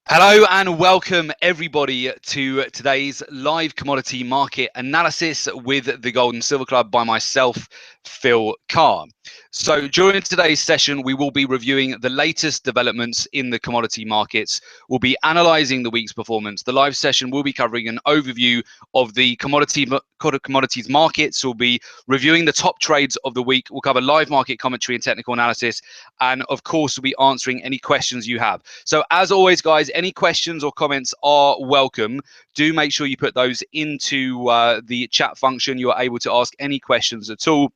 Hello and welcome everybody to today's live commodity market analysis with the Gold and Silver Club by myself, Phil Carr. So during today's session, we will be reviewing the latest developments in the commodity markets. We'll be analysing the week's performance. The live session will be covering an overview of the commodities markets. We'll be reviewing the top trades of the week. We'll cover live market commentary and technical analysis. And of course, we'll be answering any questions you have. So as always, guys, any questions or comments are welcome. Do make sure you put those into the chat function. You are able to ask any questions at all,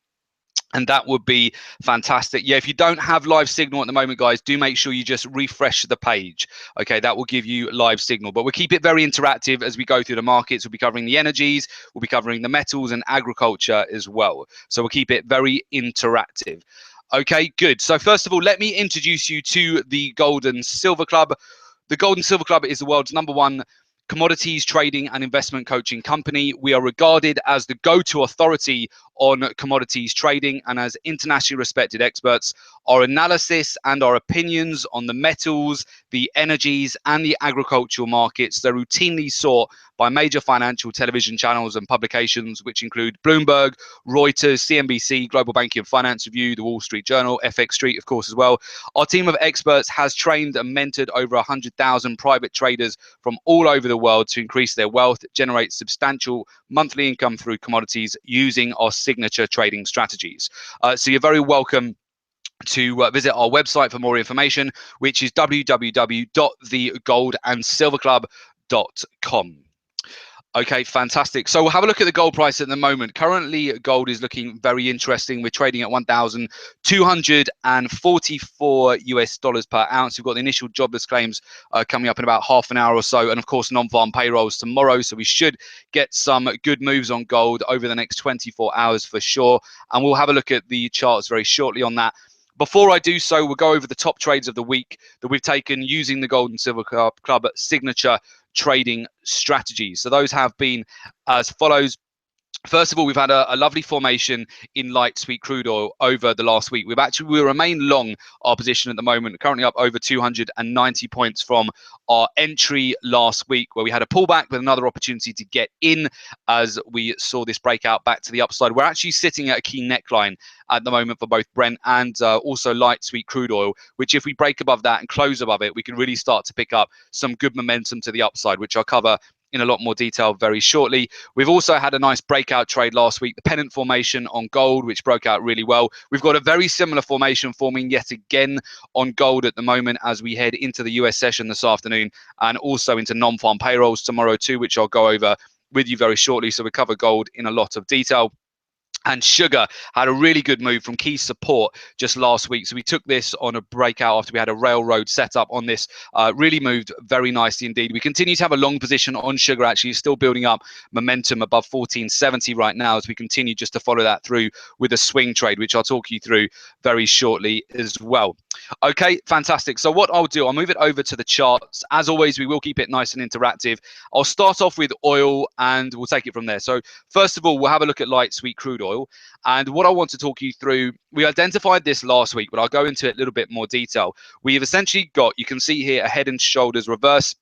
and that would be fantastic. Yeah, if you don't have live signal at the moment, guys, do make sure you just refresh the page. Okay, that will give you live signal. But we'll keep it very interactive as we go through the markets. We'll be covering the energies, we'll be covering the metals and agriculture as well. So we'll keep it very interactive. Okay, good. So first of all, let me introduce you to the Gold and Silver Club. The Gold and Silver Club is the world's #1 commodities trading and investment coaching company. We are regarded as the go-to authority on commodities trading, and as internationally respected experts, our analysis and our opinions on the metals, the energies and the agricultural markets, they're routinely sought by major financial television channels and publications, which include Bloomberg, Reuters, CNBC, Global Banking and Finance Review, the Wall Street Journal, FX Street, of course, as well. Our team of experts has trained and mentored over 100,000 private traders from all over the world to increase their wealth, generate substantial monthly income through commodities using our signature trading strategies. So you're very welcome to visit our website for more information, which is www.thegollandsilverclub.com. Okay, fantastic. So we'll have a look at the gold price at the moment. Currently, gold is looking very interesting. We're trading at $1,244 per ounce. We've got the initial jobless claims coming up in about half an hour or so, and of course, non-farm payrolls tomorrow. So we should get some good moves on gold over the next 24 hours for sure. And we'll have a look at the charts very shortly on that. Before I do so, we'll go over the top trades of the week that we've taken using the Gold and Silver Club signature trading strategies. So those have been as follows. First of all, we've had a lovely formation in light sweet crude oil over the last week. We remain long our position at the moment, currently up over 290 points from our entry last week, where we had a pullback with another opportunity to get in as we saw this breakout back to the upside. We're actually sitting at a key neckline at the moment for both Brent and also light sweet crude oil, which if we break above that and close above it, we can really start to pick up some good momentum to the upside, which I'll cover in a lot more detail very shortly. We've also had a nice breakout trade last week, the pennant formation on gold, which broke out really well. We've got a very similar formation forming yet again on gold at the moment as we head into the US session this afternoon, and also into non-farm payrolls tomorrow too, which I'll go over with you very shortly. So we cover gold in a lot of detail. And sugar had a really good move from key support just last week. So we took this on a breakout after we had a railroad setup on this. Really moved very nicely indeed. We continue to have a long position on sugar, actually still building up momentum above 1470 right now as we continue just to follow that through with a swing trade, which I'll talk you through very shortly as well. Okay, fantastic. So what I'll do, I'll move it over to the charts. As always, we will keep it nice and interactive. I'll start off with oil and we'll take it from there. So first of all, we'll have a look at light sweet crude oil. And what I want to talk you through, we identified this last week, but I'll go into it a little bit more detail. We have essentially got, you can see here, a head and shoulders reverse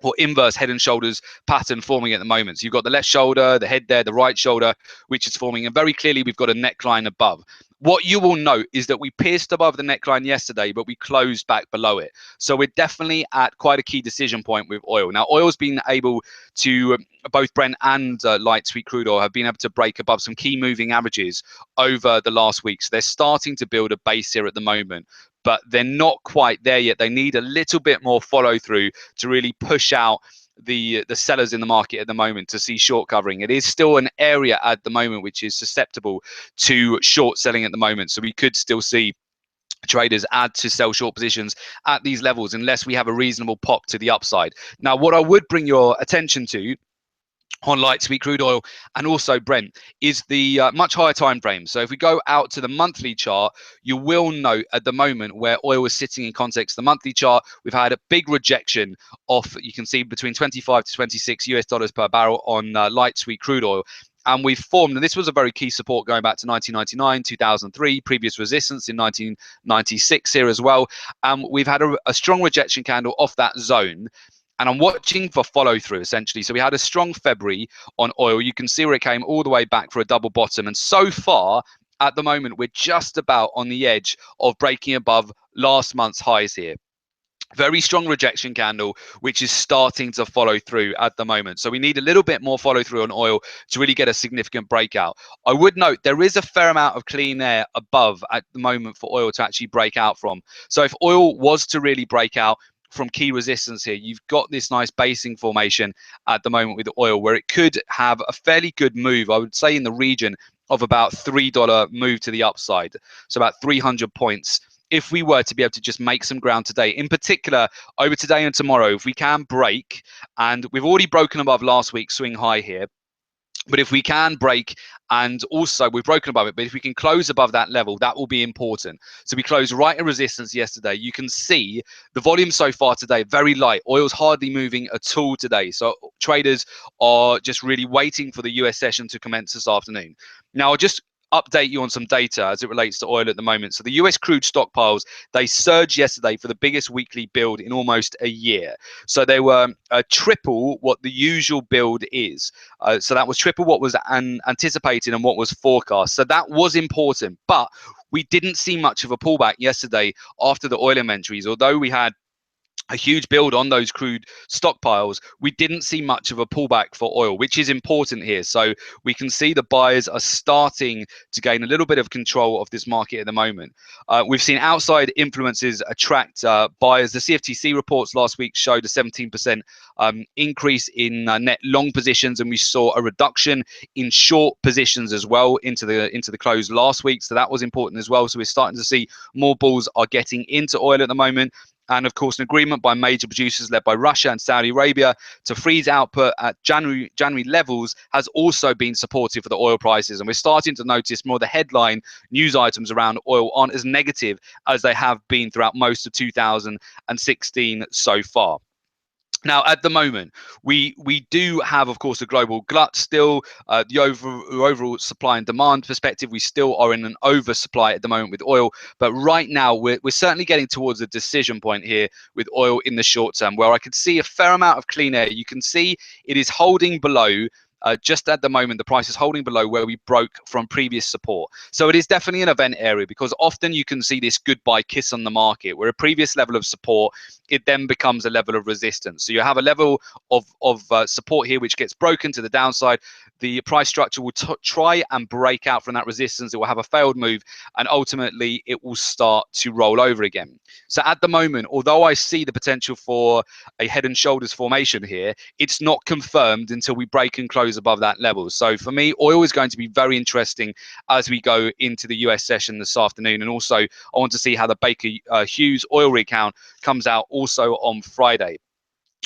or inverse head and shoulders pattern forming at the moment. So you've got the left shoulder, the head there, the right shoulder, which is forming. And very clearly, we've got a neckline above. What you will note is that we pierced above the neckline yesterday, but we closed back below it. So we're definitely at quite a key decision point with oil. Now, oil's been able to, both Brent and light sweet crude oil have been able to break above some key moving averages over the last week. So they're starting to build a base here at the moment, but they're not quite there yet. They need a little bit more follow through to really push out the sellers in the market at the moment to see short covering. It is still an area at the moment which is susceptible to short selling at the moment. So we could still see traders add to sell short positions at these levels unless we have a reasonable pop to the upside. Now, what I would bring your attention to on light sweet crude oil and also Brent is the much higher time frame. So if we go out to the monthly chart, you will note at the moment where oil is sitting in context, the monthly chart, we've had a big rejection off, you can see between 25 to 26 US dollars per barrel on light sweet crude oil. and we've formed, and this was a very key support going back to 1999, 2003, previous resistance in 1996 here as well. We've had a strong rejection candle off that zone, and I'm watching for follow through essentially. So we had a strong February on oil. You can see where it came all the way back for a double bottom, and so far at the moment we're just about on the edge of breaking above last month's highs here. Very strong rejection candle, which is starting to follow through at the moment. So we need a little bit more follow through on oil to really get a significant breakout. I would note there is a fair amount of clean air above at the moment for oil to actually break out from. So if oil was to really break out from key resistance here, you've got this nice basing formation at the moment with oil where it could have a fairly good move, I would say in the region of about $3 move to the upside. So about 300 points. If we were to be able to just make some ground today, in particular over today and tomorrow, if we can break, and we've already broken above last week's swing high here, but if we can break, and also we've broken above it, but if we can close above that level, that will be important. So we closed right at resistance yesterday. You can see the volume so far today, very light. Oil's hardly moving at all today. So traders are just really waiting for the US session to commence this afternoon. Now, I'll just update you on some data as it relates to oil at the moment. So the US crude stockpiles, they surged yesterday for the biggest weekly build in almost a year. So they were triple what the usual build is. So that was triple what was anticipated and what was forecast. So that was important, but we didn't see much of a pullback yesterday after the oil inventories. Although we had a huge build on those crude stockpiles, we didn't see much of a pullback for oil, which is important here. So we can see the buyers are starting to gain a little bit of control of this market at the moment. We've seen outside influences attract buyers. The CFTC reports last week showed a 17% increase in net long positions, and we saw a reduction in short positions as well into the close last week. So that was important as well. So we're starting to see more bulls are getting into oil at the moment. And of course, an agreement by major producers led by Russia and Saudi Arabia to freeze output at January levels has also been supportive for the oil prices. And we're starting to notice more of the headline news items around oil aren't as negative as they have been throughout most of 2016 so far. Now, at the moment, we do have, of course, a global glut still. The overall supply and demand perspective, we still are in an oversupply at the moment with oil. But right now, we're certainly getting towards a decision point here with oil in the short term, where I could see a fair amount of clean air. You can see it is holding below. Just at the moment, the price is holding below where we broke from previous support. So it is definitely an event area, because often you can see this goodbye kiss on the market, where a previous level of support, it then becomes a level of resistance. So you have a level of support here which gets broken to the downside. The price structure will try and break out from that resistance. It will have a failed move, and ultimately it will start to roll over again. So at the moment, although I see the potential for a head and shoulders formation here, it's not confirmed until we break and close above that level. So for me, oil is going to be very interesting as we go into the US session this afternoon. And also, I want to see how the Baker Hughes oil rig count comes out also on Friday.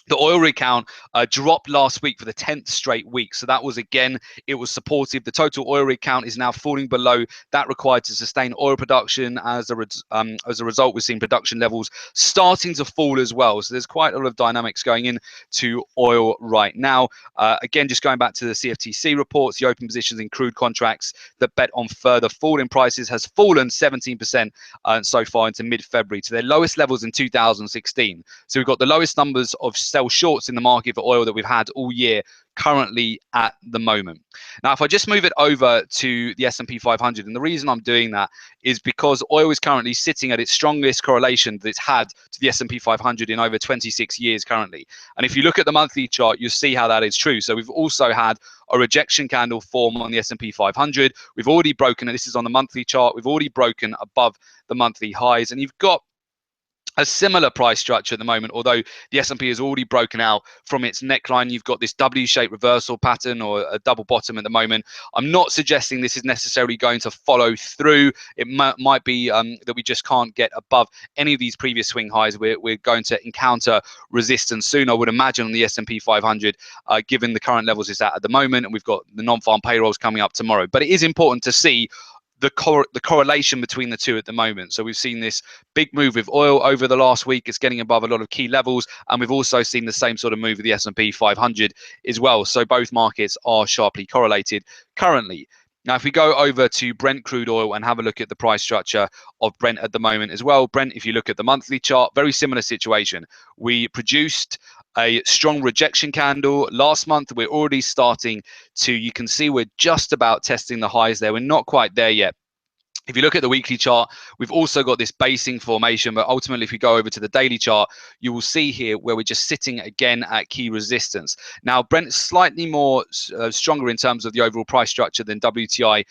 The oil rig count dropped last week for the 10th straight week. So that was, again, it was supportive. The total oil rig count is now falling below that required to sustain oil production. As a result, we're seeing production levels starting to fall as well. So there's quite a lot of dynamics going into oil right now. Again, just going back to the CFTC reports, the open positions in crude contracts that bet on further fall in prices has fallen 17% so far into mid-February to their lowest levels in 2016. So we've got the lowest numbers of sell shorts in the market for oil that we've had all year currently at the moment. Now, if I just move it over to the S&P 500, and the reason I'm doing that is because oil is currently sitting at its strongest correlation that it's had to the S&P 500 in over 26 years currently. And if you look at the monthly chart, you'll see how that is true. So we've also had a rejection candle form on the S&P 500. We've already broken, and this is on the monthly chart, we've already broken above the monthly highs, and you've got a similar price structure at the moment, although the S&P has already broken out from its neckline. You've got this W-shaped reversal pattern or a double bottom at the moment. I'm not suggesting this is necessarily going to follow through. It might be that we just can't get above any of these previous swing highs. We're going to encounter resistance soon, I would imagine, on the S&P 500, given the current levels it's at the moment. And we've got the non-farm payrolls coming up tomorrow. But it is important to see the correlation between the two at the moment. So we've seen this big move with oil over the last week. It's getting above a lot of key levels, and we've also seen the same sort of move with the S&P 500 as well. So both markets are sharply correlated currently. Now, if we go over to Brent Crude Oil and have a look at the price structure of Brent at the moment as well, Brent, if you look at the monthly chart, very similar situation. We produced a strong rejection candle last month. We're already starting to, you can see we're just about testing the highs there. We're not quite there yet. If you look at the weekly chart, we've also got this basing formation, but ultimately if you go over to the daily chart, you will see here where we're just sitting again at key resistance. Now, Brent is slightly more stronger in terms of the overall price structure than WTI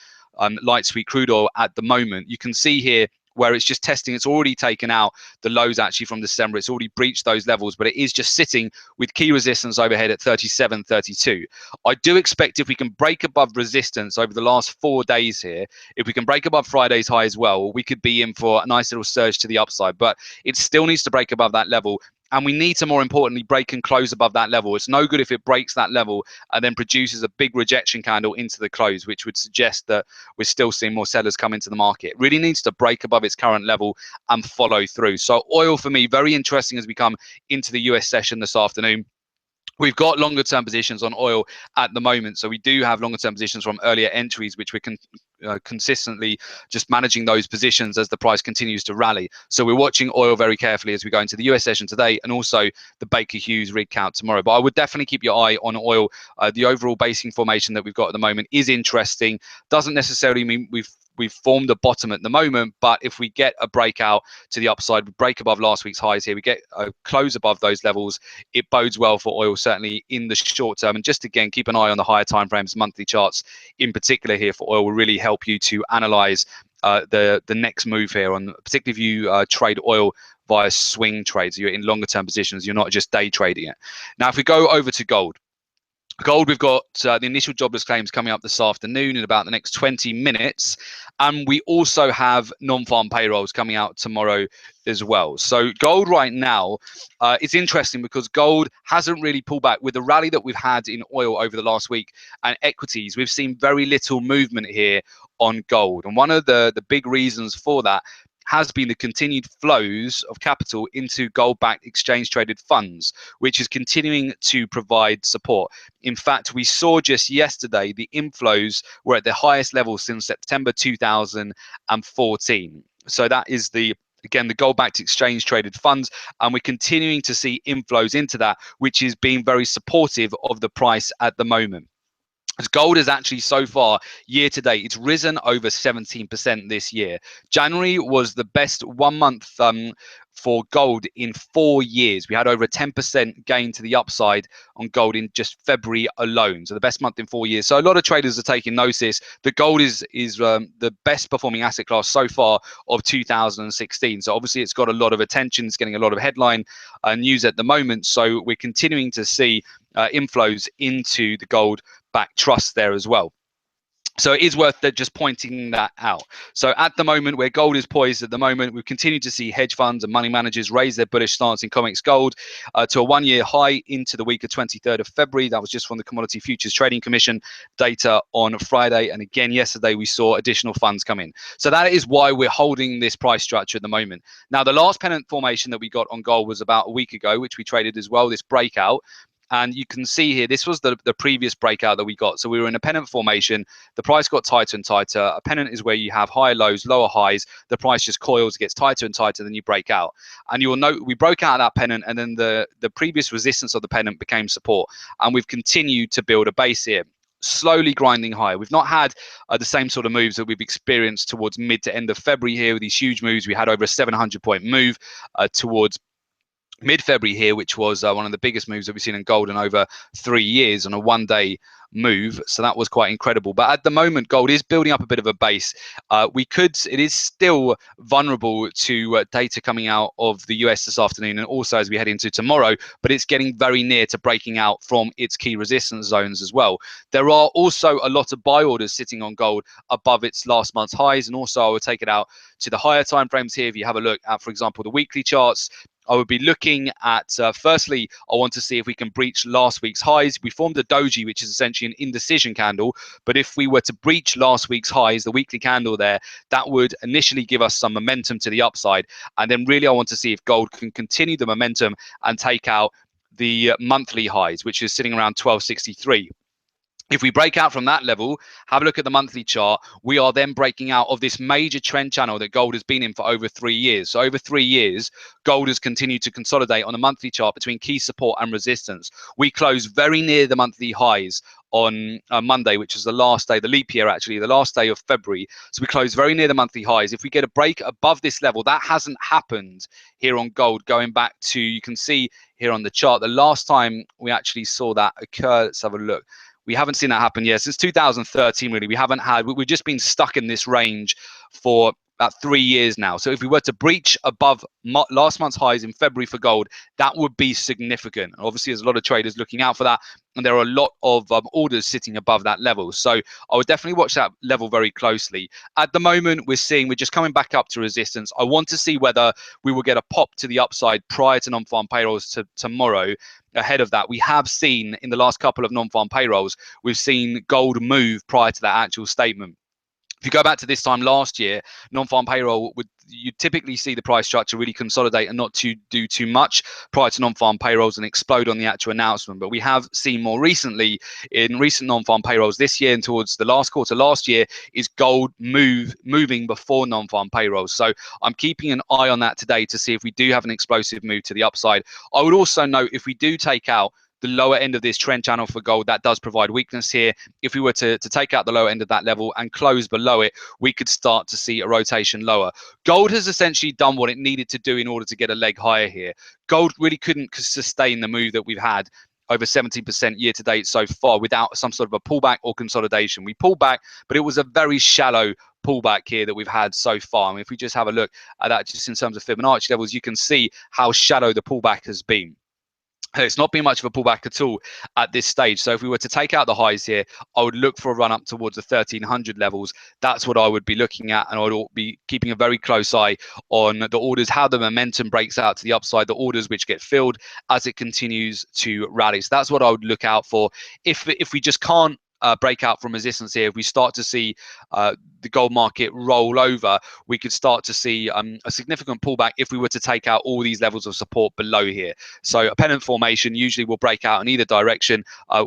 light sweet crude oil at the moment. You can see here where it's just testing. It's already taken out the lows actually from December. It's already breached those levels, but it is just sitting with key resistance overhead at 37.32. I do expect if we can break above resistance over the last 4 days here, if we can break above Friday's high as well, we could be in for a nice little surge to the upside, but it still needs to break above that level. And we need to, more importantly, break and close above that level. It's no good if it breaks that level and then produces a big rejection candle into the close, which would suggest that we're still seeing more sellers come into the market. It really needs to break above its current level and follow through. So oil for me, very interesting as we come into the US session this afternoon. We've got longer term positions on oil at the moment. So we do have longer term positions from earlier entries, which we can consistently just managing those positions as the price continues to rally. So we're watching oil very carefully as we go into the US session today, and also the Baker Hughes rig count tomorrow. But I would definitely keep your eye on oil. The overall basing formation that we've got at the moment is interesting. Doesn't necessarily mean we've formed a bottom at the moment, but if we get a breakout to the upside, we break above last week's highs here, we get a close above those levels, it bodes well for oil, certainly in the short term. And just again, keep an eye on the higher time frames, monthly charts in particular here for oil will really help you to analyze the next move here, on particularly if you trade oil via swing trades. You're in longer term positions, you're not just day trading it. Now, if we go over to gold, we've got the initial jobless claims coming up this afternoon in about the next 20 minutes. And we also have non-farm payrolls coming out tomorrow as well. So gold right now, it's interesting because gold hasn't really pulled back with the rally that we've had in oil over the last week, and equities. We've seen very little movement here on gold. And one of the big reasons for that has been the continued flows of capital into gold-backed exchange-traded funds, which is continuing to provide support. In fact, we saw just yesterday the inflows were at the highest level since September 2014. So that is again, the gold-backed exchange-traded funds, and we're continuing to see inflows into that, which is being very supportive of the price at the moment. As gold is actually so far year to date, it's risen over 17% this year. January was the best 1 month for gold in 4 years. We had over a 10% gain to the upside on gold in just February alone. So the best month in 4 years. So a lot of traders are taking notice that gold is the best performing asset class so far of 2016. So obviously it's got a lot of attention. It's getting a lot of headline news at the moment. So we're continuing to see inflows into the gold back trust there as well. So it is worth just pointing that out. So at the moment, where gold is poised at the moment, we've continued to see hedge funds and money managers raise their bullish stance in COMEX gold to a 1 year high into the week of 23rd of February. That was just from the Commodity Futures Trading Commission data on Friday. And again, yesterday, we saw additional funds come in. So that is why we're holding this price structure at the moment. Now, the last pennant formation that we got on gold was about a week ago, which we traded as well, this breakout. And you can see here, this was the previous breakout that we got. So we were in a pennant formation. The price got tighter and tighter. A pennant is where you have higher lows, lower highs. The price just coils, gets tighter and tighter, then you break out. And you'll note we broke out of that pennant, and then the previous resistance of the pennant became support. And we've continued to build a base here, slowly grinding higher. We've not had the same sort of moves that we've experienced towards mid to end of February here with these huge moves. We had over a 700-point move towards mid-February here, which was one of the biggest moves that we've seen in gold in over 3 years on a one-day move. So that was quite incredible. But at the moment, gold is building up a bit of a base. It is still vulnerable to data coming out of the US this afternoon, and also as we head into tomorrow, but it's getting very near to breaking out from its key resistance zones as well. There are also a lot of buy orders sitting on gold above its last month's highs, and also I would take it out to the higher time frames here. If you have a look at, for example, the weekly charts, I would be looking at, firstly, I want to see if we can breach last week's highs. We formed a doji, which is essentially an indecision candle. But if we were to breach last week's highs, the weekly candle there, that would initially give us some momentum to the upside. And then really, I want to see if gold can continue the momentum and take out the monthly highs, which is sitting around 1263. If we break out from that level, have a look at the monthly chart, we are then breaking out of this major trend channel that gold has been in for over 3 years. So over 3 years, gold has continued to consolidate on the monthly chart between key support and resistance. We closed very near the monthly highs on Monday, which is the last day, the leap year actually, the last day of February. So we closed very near the monthly highs. If we get a break above this level, that hasn't happened here on gold, going back to, you can see here on the chart, the last time we actually saw that occur, let's have a look. We haven't seen that happen yet since 2013. Really, we haven't had. We've just been stuck in this range for about 3 years now. So if we were to breach above last month's highs in February for gold, that would be significant. And obviously, there's a lot of traders looking out for that, and there are a lot of orders sitting above that level. So I would definitely watch that level very closely. At the moment, we're just coming back up to resistance. I want to see whether we will get a pop to the upside prior to non-farm payrolls tomorrow. Ahead of that, we have seen in the last couple of non-farm payrolls, we've seen gold move prior to that actual statement. If you go back to this time last year, non-farm payroll you typically see the price structure really consolidate and not to do too much prior to non-farm payrolls and explode on the actual announcement. But we have seen more recently in recent non-farm payrolls this year and towards the last quarter last year is gold moving before non-farm payrolls. So I'm keeping an eye on that today to see if we do have an explosive move to the upside. I would also note if we do take out the lower end of this trend channel for gold, that does provide weakness here. If we were to take out the lower end of that level and close below it, we could start to see a rotation lower. Gold has essentially done what it needed to do in order to get a leg higher here. Gold really couldn't sustain the move that we've had over 70% year to date so far without some sort of a pullback or consolidation. We pulled back, but it was a very shallow pullback here that we've had so far. I mean, if we just have a look at that just in terms of Fibonacci levels, you can see how shallow the pullback has been. It's not been much of a pullback at all at this stage. So if we were to take out the highs here, I would look for a run up towards the 1300 levels. That's what I would be looking at. And I would be keeping a very close eye on the orders, how the momentum breaks out to the upside, the orders which get filled as it continues to rally. So that's what I would look out for. If we just can't break out from resistance here, if we start to see the gold market roll over, we could start to see a significant pullback if we were to take out all these levels of support below here. So a pennant formation usually will break out in either direction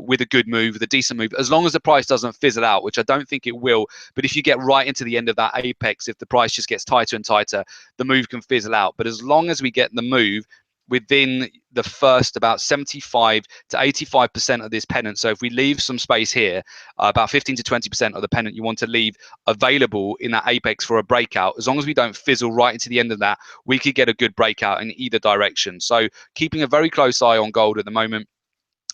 with a good move, with a decent move, as long as the price doesn't fizzle out, which I don't think it will. But if you get right into the end of that apex, if the price just gets tighter and tighter, the move can fizzle out. But as long as we get the move within the first about 75 to 85% of this pennant. So if we leave some space here, about 15 to 20% of the pennant you want to leave available in that apex for a breakout. As long as we don't fizzle right into the end of that, we could get a good breakout in either direction. So keeping a very close eye on gold at the moment.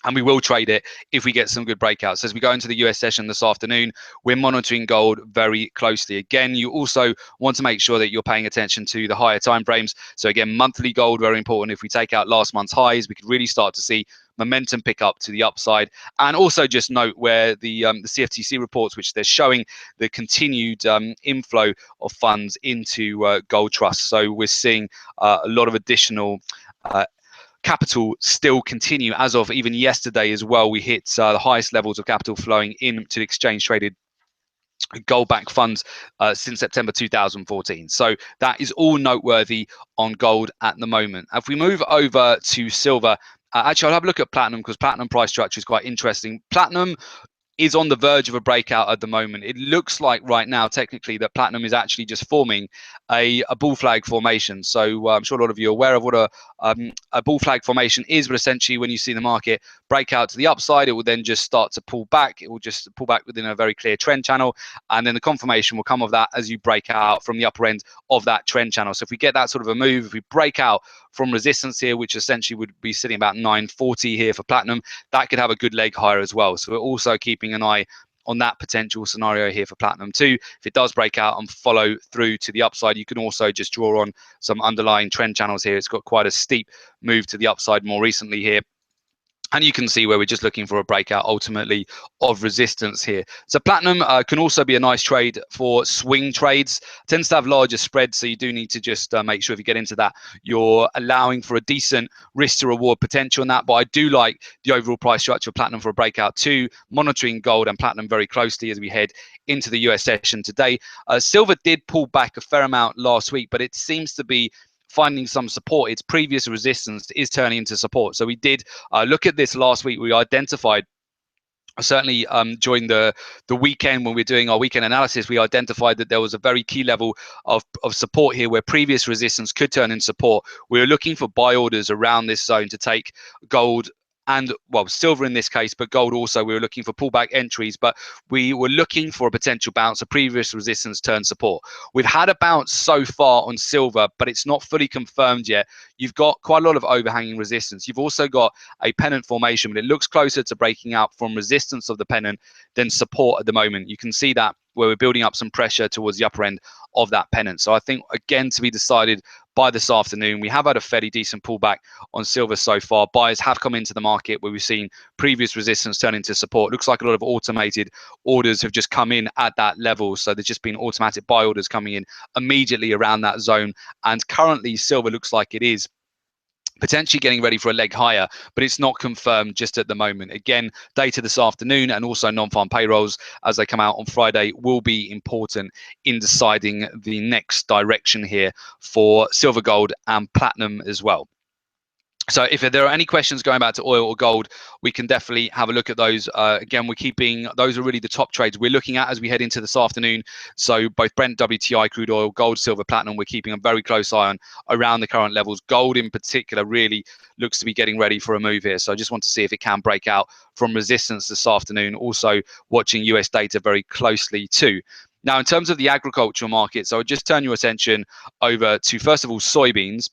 And we will trade it if we get some good breakouts. As we go into the US session this afternoon, we're monitoring gold very closely. Again, you also want to make sure that you're paying attention to the higher time frames. So again, monthly gold, very important. If we take out last month's highs, we could really start to see momentum pick up to the upside. And also just note where the CFTC reports, which they're showing the continued inflow of funds into gold trusts. So we're seeing a lot of additional capital still continue. As of even yesterday as well, we hit the highest levels of capital flowing into exchange traded gold-backed funds since September 2014. So that is all noteworthy on gold at the moment. If we move over to silver, actually I'll have a look at platinum because platinum price structure is quite interesting. Platinum is on the verge of a breakout at the moment. It looks like right now, technically, that platinum is actually just forming a bull flag formation. So I'm sure a lot of you are aware of what a bull flag formation is, but essentially when you see the market break out to the upside, it will then just start to pull back. It will just pull back within a very clear trend channel, and then the confirmation will come of that as you break out from the upper end of that trend channel. So if we get that sort of a move, if we break out from resistance here, which essentially would be sitting about 940 here for platinum, that could have a good leg higher as well. So we're also keeping an eye on that potential scenario here for platinum too. If it does break out and follow through to the upside, you can also just draw on some underlying trend channels here. It's got quite a steep move to the upside more recently here. And you can see where we're just looking for a breakout ultimately of resistance here. So platinum can also be a nice trade for swing trades. It tends to have larger spreads, so you do need to just make sure if you get into that, you're allowing for a decent risk to reward potential in that. But I do like the overall price structure of platinum for a breakout too, monitoring gold and platinum very closely as we head into the US session today. Silver did pull back a fair amount last week, but it seems to be finding some support. Its previous resistance is turning into support. So we did look at this last week. We identified certainly during the weekend when we're doing our weekend analysis, we identified that there was a very key level of support here where previous resistance could turn in support. We were looking for buy orders around this zone to take gold and, well, silver in this case, but gold also. We were looking for pullback entries, but we were looking for a potential bounce, a previous resistance turn support. We've had a bounce so far on silver, but it's not fully confirmed yet. You've got quite a lot of overhanging resistance. You've also got a pennant formation, but it looks closer to breaking out from resistance of the pennant than support at the moment. You can see that where we're building up some pressure towards the upper end of that pennant. So I think, again, to be decided by this afternoon. We have had a fairly decent pullback on silver so far. Buyers have come into the market where we've seen previous resistance turn into support. Looks like a lot of automated orders have just come in at that level. So there's just been automatic buy orders coming in immediately around that zone. And currently silver looks like it is potentially getting ready for a leg higher, but it's not confirmed just at the moment. Again, data this afternoon and also non-farm payrolls as they come out on Friday will be important in deciding the next direction here for silver, gold and platinum as well. So if there are any questions going back to oil or gold, we can definitely have a look at those. Again, we're keeping, those are really the top trades we're looking at as we head into this afternoon. So both Brent, WTI, crude oil, gold, silver, platinum, we're keeping a very close eye on around the current levels. Gold in particular really looks to be getting ready for a move here. So I just want to see if it can break out from resistance this afternoon. Also watching US data very closely too. Now, in terms of the agricultural market, so I'll just turn your attention over to, first of all, soybeans.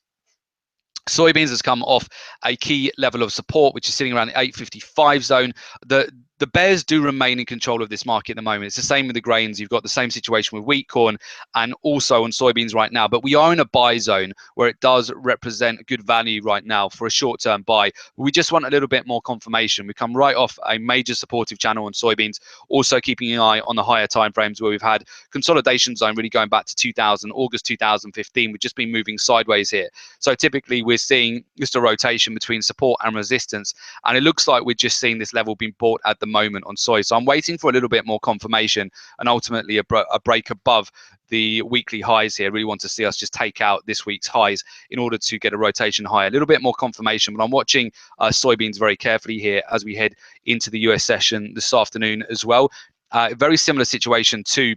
Soybeans has come off a key level of support, which is sitting around the 855 zone. The bears do remain in control of this market at the moment. It's the same with the grains. You've got the same situation with wheat, corn, and also on soybeans right now. But we are in a buy zone where it does represent good value right now for a short-term buy. We just want a little bit more confirmation. We come right off a major supportive channel on soybeans, also keeping an eye on the higher timeframes where we've had consolidation zone really going back to August 2015. We've just been moving sideways here. So typically we're seeing just a rotation between support and resistance. And it looks like we're just seeing this level being bought at the moment on soy. So I'm waiting for a little bit more confirmation and ultimately a break above the weekly highs here. Really want to see us just take out this week's highs in order to get a rotation higher. A little bit more confirmation, but I'm watching soybeans very carefully here as we head into the US session this afternoon as well. Very similar situation to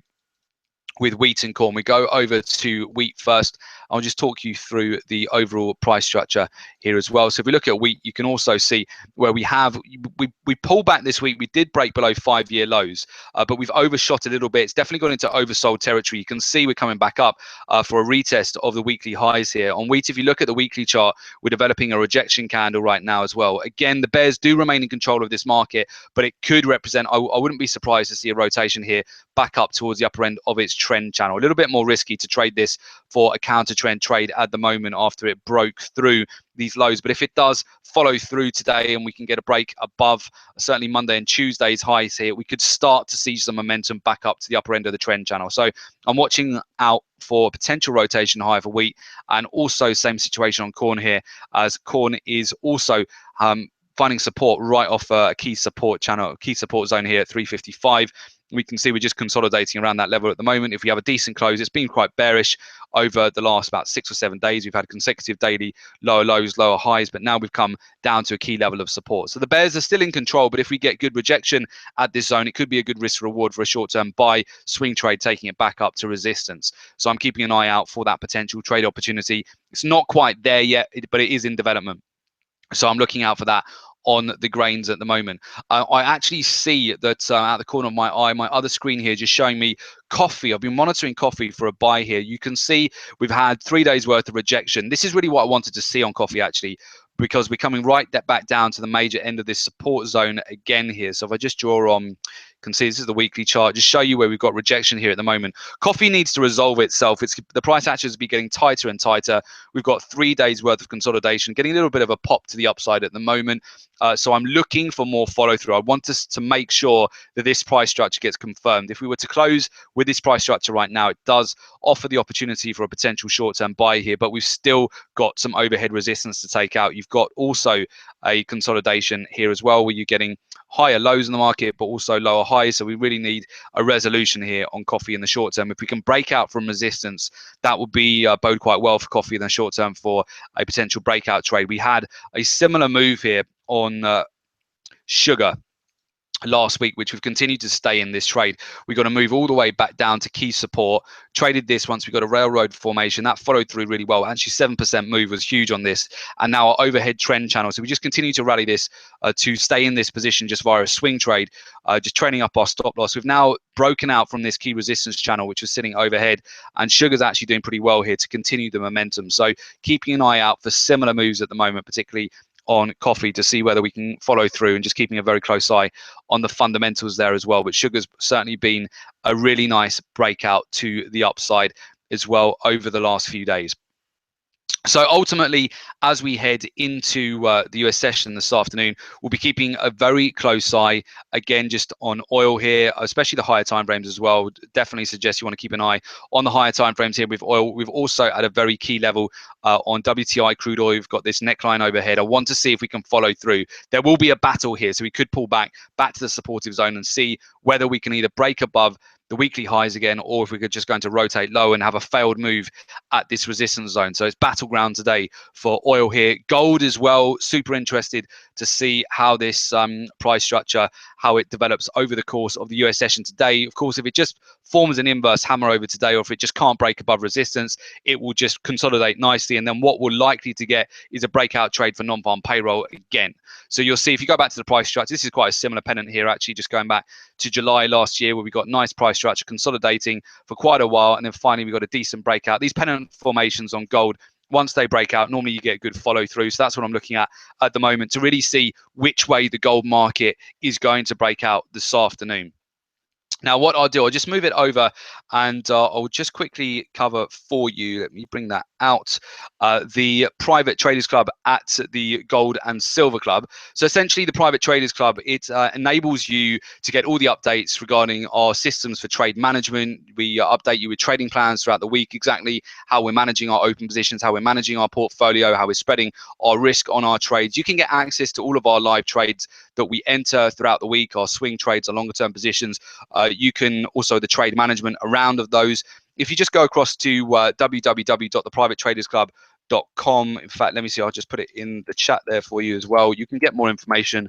with wheat and corn. We go over to wheat first. I'll just talk you through the overall price structure here as well. So if we look at wheat, you can also see where we pulled back this week. We did break below 5-year lows, but we've overshot a little bit. It's definitely gone into oversold territory. You can see we're coming back up for a retest of the weekly highs here. On wheat, if you look at the weekly chart, we're developing a rejection candle right now as well. Again, the bears do remain in control of this market, but it could represent, I wouldn't be surprised to see a rotation here back up towards the upper end of its trend channel. A little bit more risky to trade this for a counter trend trade at the moment after it broke through these lows, but if it does follow through today and we can get a break above certainly Monday and Tuesday's highs here, we could start to see some momentum back up to the upper end of the trend channel. So I'm watching out for potential rotation higher for wheat, and also same situation on corn here, as corn is also finding support right off a key support channel, key support zone here at 355. We can see we're just consolidating around that level at the moment. If we have a decent close, it's been quite bearish over the last about 6 or 7 days. We've had consecutive daily lower lows, lower highs, but now we've come down to a key level of support. So the bears are still in control, but if we get good rejection at this zone, it could be a good risk reward for a short-term buy swing trade, taking it back up to resistance. So I'm keeping an eye out for that potential trade opportunity. It's not quite there yet, but it is in development. So I'm looking out for that on the grains at the moment. I actually see that out the corner of my eye, my other screen here just showing me coffee. I've been monitoring coffee for a buy here. You can see we've had 3 days worth of rejection. This is really what I wanted to see on coffee actually, because we're coming right back down to the major end of this support zone again here. So if I just draw on, you can see this is the weekly chart, just show you where we've got rejection here at the moment. Coffee needs to resolve itself. The price action has been getting tighter and tighter. We've got 3 days worth of consolidation, getting a little bit of a pop to the upside at the moment. So I'm looking for more follow through. I want us to make sure that this price structure gets confirmed. If we were to close with this price structure right now, it does offer the opportunity for a potential short-term buy here, but we've still got some overhead resistance to take out. You've got also a consolidation here as well, where you're getting higher lows in the market, but also lower highs. So we really need a resolution here on coffee in the short term. If we can break out from resistance, that would be bode quite well for coffee in the short term for a potential breakout trade. We had a similar move here on sugar last week, which we've continued to stay in this trade. We got to move all the way back down to key support. Traded this once we got a railroad formation that followed through really well. Actually, 7% move was huge on this, and now our overhead trend channel. So we just continue to rally this to stay in this position just via a swing trade, just training up our stop loss. We've now broken out from this key resistance channel, which was sitting overhead, and sugar's actually doing pretty well here to continue the momentum. So keeping an eye out for similar moves at the moment, particularly on coffee, to see whether we can follow through, and just keeping a very close eye on the fundamentals there as well. But sugar's certainly been a really nice breakout to the upside as well over the last few days. So ultimately, as we head into the US session this afternoon, we'll be keeping a very close eye, again, just on oil here, especially the higher time frames as well. Definitely suggest you want to keep an eye on the higher time frames here with oil. We've also at a very key level on WTI crude oil. We've got this neckline overhead. I want to see if we can follow through. There will be a battle here, so we could pull back to the supportive zone and see whether we can either break above the weekly highs again, or if we could just going to rotate low and have a failed move at this resistance zone. So it's battleground today for oil here. Gold as well, super interested to see how this price structure, how it develops over the course of the US session today. Of course, if it just forms an inverse hammer over today, or if it just can't break above resistance, it will just consolidate nicely. And then what we're likely to get is a breakout trade for non-farm payroll again. So you'll see, if you go back to the price structure, this is quite a similar pennant here, actually, just going back to July last year, where we got nice price structure consolidating for quite a while, and then finally we got a decent breakout. These pennant formations on gold, once they break out, normally you get good follow through. So that's what I'm looking at the moment, to really see which way the gold market is going to break out this afternoon. Now, what I'll do, I'll just move it over, and I'll just quickly cover for you. Let me bring that out. The Private Traders Club at the Gold and Silver Club. So essentially, the Private Traders Club, it enables you to get all the updates regarding our systems for trade management. We update you with trading plans throughout the week, exactly how we're managing our open positions, how we're managing our portfolio, how we're spreading our risk on our trades. You can get access to all of our live trades that we enter throughout the week, our swing trades, our longer term positions. You can also the trade management around of those. If you just go across to www.theprivatetradersclub.com. In fact, let me see, I'll just put it in the chat there for you as well. You can get more information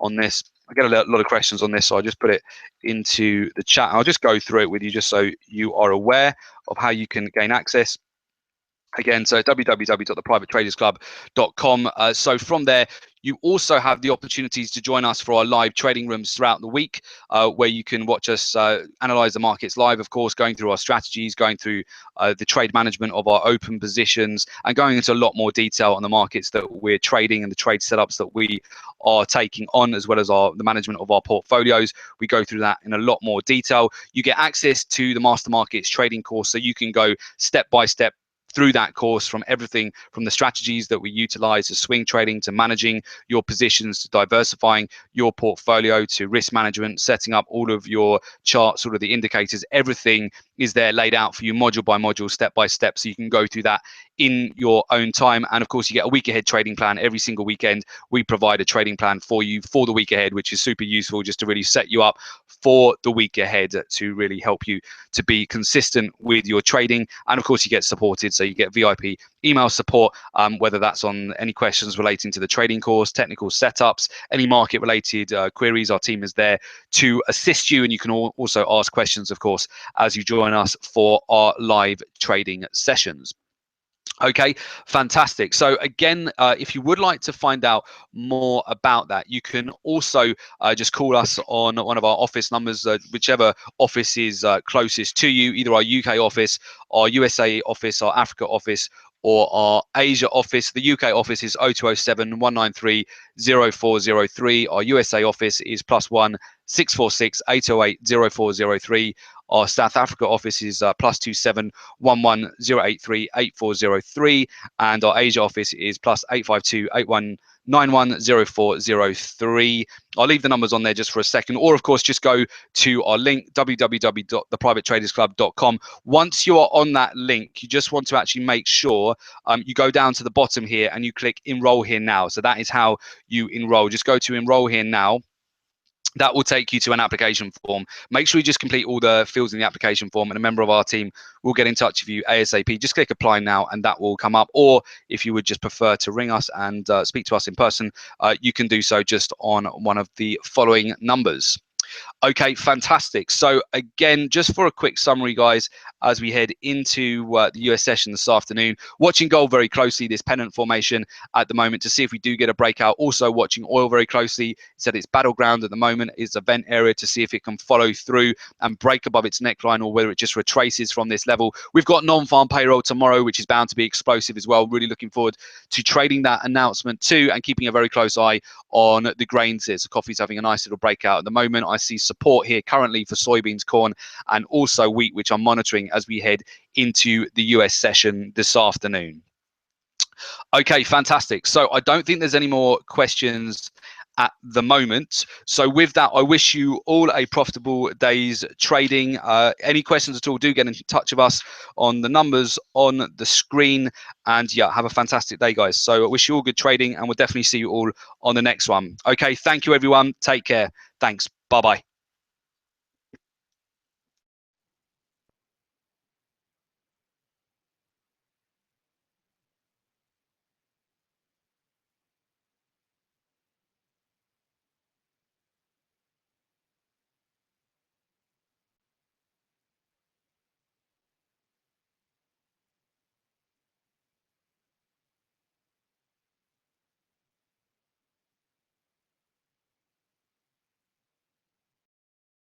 on this. I get a lot of questions on this, so I'll just put it into the chat. I'll just go through it with you just so you are aware of how you can gain access. Again, so www.theprivatetradersclub.com. So from there, you also have the opportunities to join us for our live trading rooms throughout the week, where you can watch us analyze the markets live, of course, going through our strategies, going through the trade management of our open positions, and going into a lot more detail on the markets that we're trading and the trade setups that we are taking on, as well as the management of our portfolios. We go through that in a lot more detail. You get access to the Master Markets trading course, so you can go step by step through that course, from everything from the strategies that we utilize to swing trading, to managing your positions, to diversifying your portfolio, to risk management, setting up all of your charts, sort of the indicators. Everything is there laid out for you, module by module, step by step, so you can go through that in your own time. And of course, you get a week ahead trading plan every single weekend. We provide a trading plan for you for the week ahead, which is super useful, just to really set you up for the week ahead, to really help you to be consistent with your trading. And of course, you get supported, so you get VIP email support, whether that's on any questions relating to the trading course, technical setups, any market related queries. Our team is there to assist you, and you can also ask questions, of course, as you join us for our live trading sessions. Okay, fantastic. So again, if you would like to find out more about that, you can also just call us on one of our office numbers, whichever office is closest to you, either our UK office, our USA office, our Africa office, or our Asia office. The UK office is 0207 193 0403. Our USA office is +1 646 808 0403. Our South Africa office is +27 11083 8403, and our Asia office is +852 81910403. I'll leave the numbers on there just for a second, or of course just go to our link, www.theprivatetradersclub.com. Once you are on that link, you just want to actually make sure you go down to the bottom here and you click enroll here now. So that is how you enroll. Just go to enroll here now. That will take you to an application form. Make sure you just complete all the fields in the application form, and a member of our team will get in touch with you ASAP. Just click apply now and that will come up. Or if you would just prefer to ring us and speak to us in person, you can do so just on one of the following numbers. Okay, fantastic. So again, just for a quick summary, guys, as we head into the US session this afternoon, watching gold very closely, this pennant formation at the moment, to see if we do get a breakout. Also watching oil very closely. It's at its battleground at the moment, its event area, to see if it can follow through and break above its neckline, or whether it just retraces from this level. We've got non-farm payroll tomorrow, which is bound to be explosive as well. Really looking forward to trading that announcement too, and keeping a very close eye on the grains here. So coffee's having a nice little breakout at the moment. I see support here currently for soybeans, corn, and also wheat, which I'm monitoring as we head into the US session this afternoon. Okay, fantastic. So I don't think there's any more questions at the moment. So with that, I wish you all a profitable day's trading. Any questions at all, do get in touch with us on the numbers on the screen. And yeah, have a fantastic day, guys. So I wish you all good trading, and we'll definitely see you all on the next one. Okay, thank you, everyone. Take care. Thanks. Bye-bye.